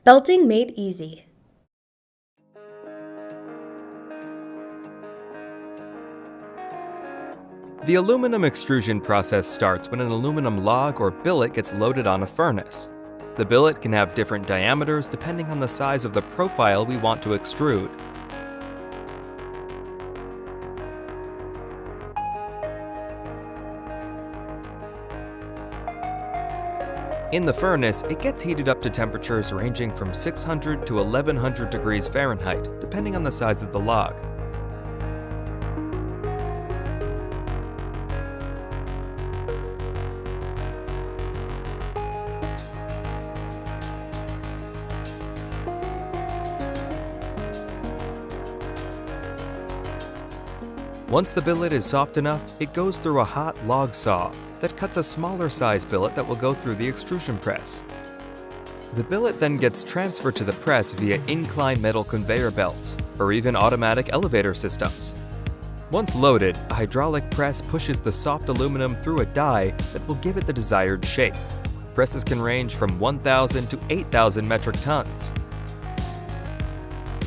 Belting made easy. The aluminum extrusion process starts when an aluminum log or billet gets loaded on a furnace. The billet can have different diameters depending on the size of the profile we want to extrude. In the furnace, it gets heated up to temperatures ranging from 600 to 1100 degrees Fahrenheit, depending on the size of the log. Once the billet is soft enough, it goes through a hot log saw that cuts a smaller size billet that will go through the extrusion press. The billet then gets transferred to the press via incline metal conveyor belts, or even automatic elevator systems. Once loaded, a hydraulic press pushes the soft aluminum through a die that will give it the desired shape. Presses can range from 1,000 to 8,000 metric tons.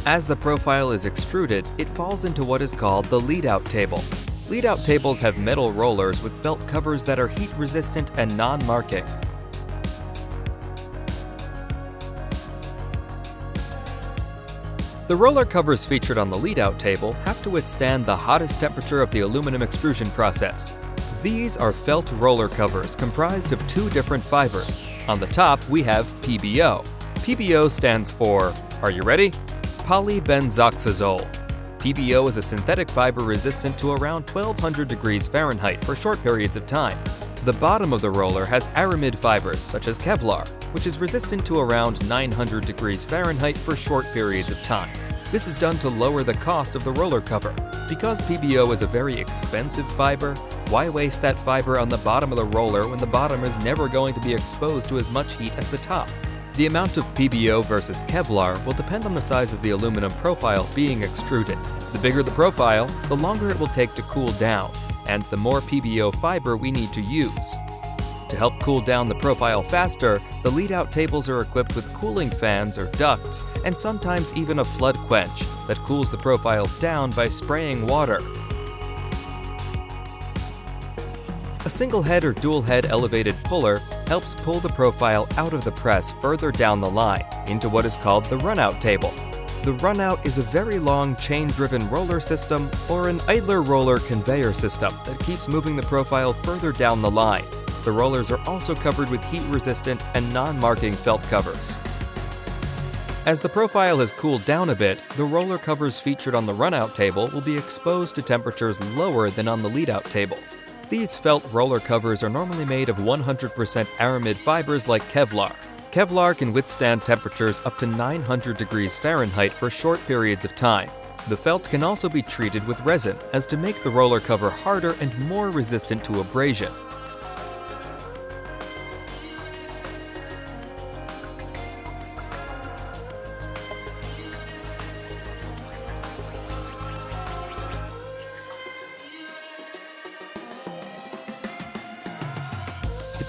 As the profile is extruded, it falls into what is called the lead-out table. Lead-out tables have metal rollers with felt covers that are heat-resistant and non-marking. The roller covers featured on the lead-out table have to withstand the hottest temperature of the aluminum extrusion process. These are felt roller covers comprised of two different fibers. On the top, we have PBO. PBO stands for, are you ready? Polybenzoxazole. PBO is a synthetic fiber resistant to around 1200 degrees Fahrenheit for short periods of time. The bottom of the roller has aramid fibers such as Kevlar, which is resistant to around 900 degrees Fahrenheit for short periods of time. This is done to lower the cost of the roller cover. Because PBO is a very expensive fiber, why waste that fiber on the bottom of the roller when the bottom is never going to be exposed to as much heat as the top? The amount of PBO versus Kevlar will depend on the size of the aluminum profile being extruded. The bigger the profile, the longer it will take to cool down, and the more PBO fiber we need to use. To help cool down the profile faster, the lead-out tables are equipped with cooling fans or ducts, and sometimes even a flood quench that cools the profiles down by spraying water. A single head or dual head elevated puller helps pull the profile out of the press further down the line into what is called the run-out table. The run-out is a very long chain-driven roller system or an idler roller conveyor system that keeps moving the profile further down the line. The rollers are also covered with heat-resistant and non-marking felt covers. As the profile has cooled down a bit, the roller covers featured on the run-out table will be exposed to temperatures lower than on the lead-out table. These felt roller covers are normally made of 100% aramid fibers like Kevlar. Kevlar can withstand temperatures up to 900 degrees Fahrenheit for short periods of time. The felt can also be treated with resin as to make the roller cover harder and more resistant to abrasion.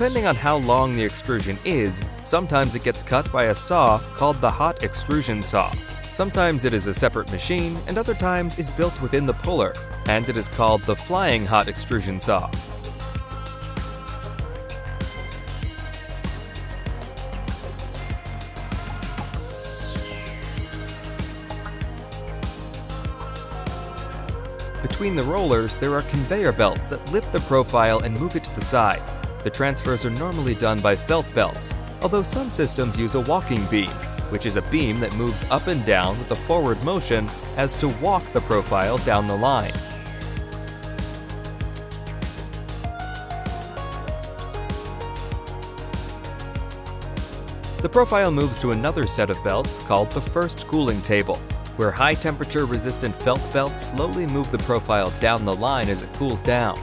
Depending on how long the extrusion is, sometimes it gets cut by a saw called the hot extrusion saw. Sometimes it is a separate machine, and other times is built within the puller, and it is called the flying hot extrusion saw. Between the rollers, there are conveyor belts that lift the profile and move it to the side. The transfers are normally done by felt belts, although some systems use a walking beam, which is a beam that moves up and down with a forward motion as to walk the profile down the line. The profile moves to another set of belts called the first cooling table, where high-temperature resistant felt belts slowly move the profile down the line as it cools down.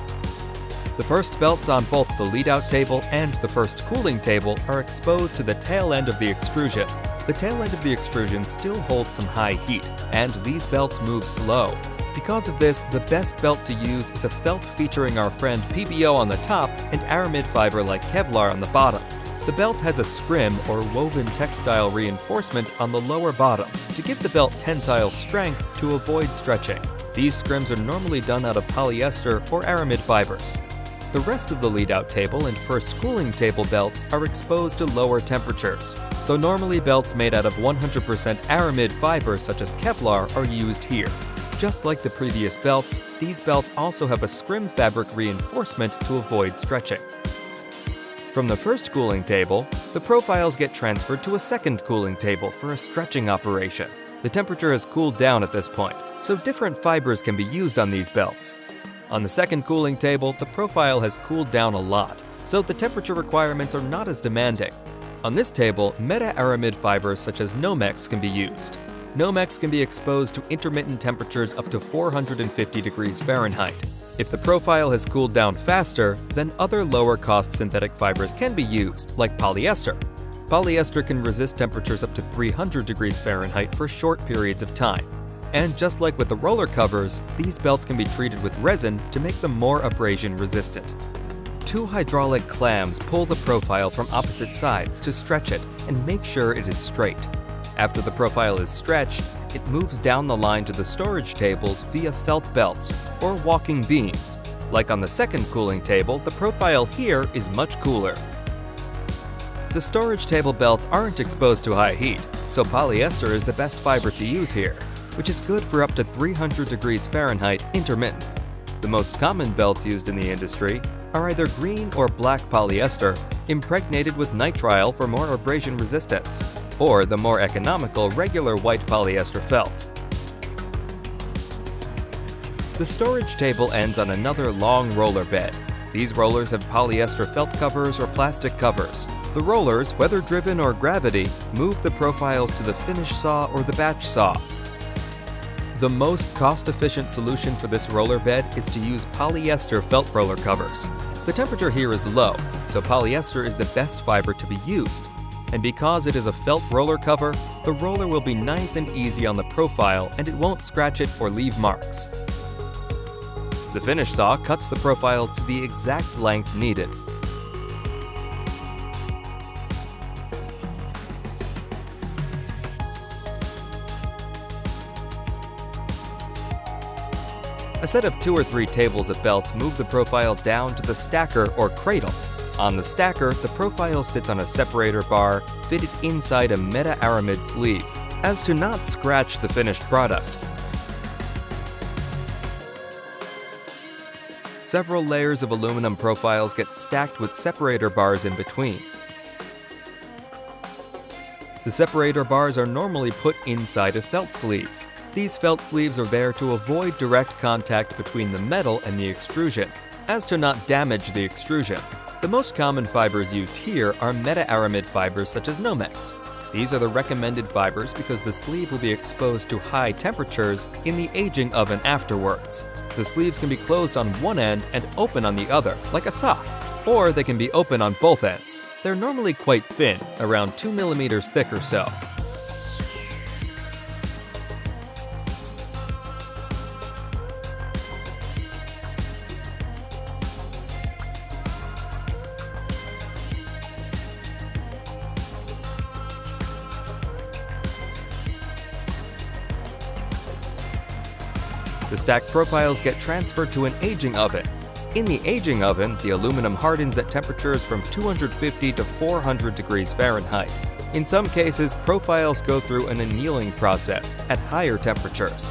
The first belts on both the lead-out table and the first cooling table are exposed to the tail end of the extrusion. The tail end of the extrusion still holds some high heat, and these belts move slow. Because of this, the best belt to use is a felt featuring our friend PBO on the top and aramid fiber like Kevlar on the bottom. The belt has a scrim or woven textile reinforcement on the lower bottom to give the belt tensile strength to avoid stretching. These scrims are normally done out of polyester or aramid fibers. The rest of the lead-out table and first cooling table belts are exposed to lower temperatures, so normally belts made out of 100% aramid fiber such as Kevlar are used here. Just like the previous belts, these belts also have a scrim fabric reinforcement to avoid stretching. From the first cooling table, the profiles get transferred to a second cooling table for a stretching operation. The temperature has cooled down at this point, so different fibers can be used on these belts. On the second cooling table, the profile has cooled down a lot, so the temperature requirements are not as demanding. On this table, meta-aramid fibers such as Nomex can be used. Nomex can be exposed to intermittent temperatures up to 450 degrees Fahrenheit. If the profile has cooled down faster, then other lower-cost synthetic fibers can be used, like polyester. Polyester can resist temperatures up to 300 degrees Fahrenheit for short periods of time. And just like with the roller covers, these belts can be treated with resin to make them more abrasion resistant. Two hydraulic clams pull the profile from opposite sides to stretch it and make sure it is straight. After the profile is stretched, it moves down the line to the storage tables via felt belts or walking beams. Like on the second cooling table, the profile here is much cooler. The storage table belts aren't exposed to high heat, so polyester is the best fiber to use here, which is good for up to 300 degrees Fahrenheit intermittent. The most common belts used in the industry are either green or black polyester, impregnated with nitrile for more abrasion resistance, or the more economical regular white polyester felt. The storage table ends on another long roller bed. These rollers have polyester felt covers or plastic covers. The rollers, whether driven or gravity, move the profiles to the finish saw or the batch saw. The most cost-efficient solution for this roller bed is to use polyester felt roller covers. The temperature here is low, so polyester is the best fiber to be used. And because it is a felt roller cover, the roller will be nice and easy on the profile and it won't scratch it or leave marks. The finish saw cuts the profiles to the exact length needed. A set of 2 or 3 tables of belts move the profile down to the stacker or cradle. On the stacker, the profile sits on a separator bar fitted inside a meta-aramid sleeve, as to not scratch the finished product. Several layers of aluminum profiles get stacked with separator bars in between. The separator bars are normally put inside a felt sleeve. These felt sleeves are there to avoid direct contact between the metal and the extrusion, as to not damage the extrusion. The most common fibers used here are meta-aramid fibers such as Nomex. These are the recommended fibers because the sleeve will be exposed to high temperatures in the aging oven afterwards. The sleeves can be closed on one end and open on the other, like a sock, or they can be open on both ends. They're normally quite thin, around 2 millimeters thick or so. The stacked profiles get transferred to an aging oven. In the aging oven, the aluminum hardens at temperatures from 250 to 400 degrees Fahrenheit. In some cases, profiles go through an annealing process at higher temperatures.